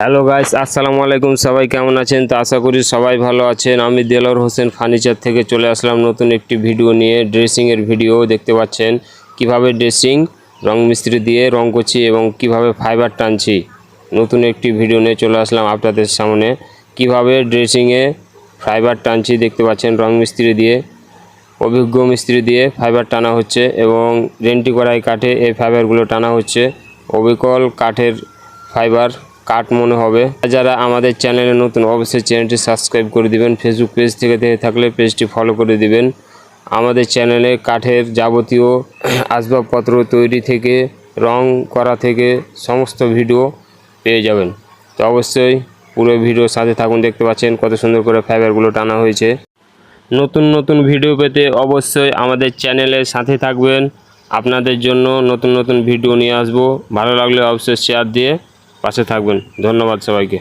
Hello guys, আসসালামু আলাইকুম। সবাই কেমন আছেন? তো আশা করি সবাই ভালো আছেন। আমি দেলোয়ার হোসেন ফার্নিচার থেকে চলে আসলাম নতুন একটি ভিডিও নিয়ে। ড্রেসিংয়ের ভিডিও দেখতে পাচ্ছেন, কিভাবে ড্রেসিং রং মিস্ত্রি দিয়ে রং করছি এবং কিভাবে ফাইবার টানছি। নতুন একটি ভিডিও নিয়ে চলে আসলাম আপনাদের সামনে। কিভাবে ড্রেসিংয়ে ফাইবার টানছি দেখতে পাচ্ছেন, রং মিস্ত্রি দিয়ে, অভিজ্ঞ মিস্ত্রি দিয়ে ফাইবার টানা হচ্ছে এবং রেন্টি করাই কাঠে এই ফাইবারগুলো টানা হচ্ছে। অবিকল কাঠের ফাইবার, কাঠ মনে হবে। যারা আমাদের চ্যানেলে নতুন, অবশ্যই চ্যানেলটি সাবস্ক্রাইব করে দিবেন। ফেসবুক পেজ থেকে দেখে থাকলে পেজটি ফলো করে দিবেন। আমাদের চ্যানেলে কাঠের যাবতীয় আসবাবপত্র তৈরি থেকে রং করা থেকে সমস্ত ভিডিও পেয়ে যাবেন। তো অবশ্যই পুরো ভিডিওর সাথে থাকুন। দেখতে পাচ্ছেন কত সুন্দর করে ফাইবারগুলো টানা হয়েছে। নতুন নতুন ভিডিও পেতে অবশ্যই আমাদের চ্যানেলের সাথে থাকবেন। আপনাদের জন্য নতুন নতুন ভিডিও নিয়ে আসবো। ভালো লাগলে অবশ্যই শেয়ার দিয়ে পাশে থাকবেন। ধন্যবাদ সবাইকে।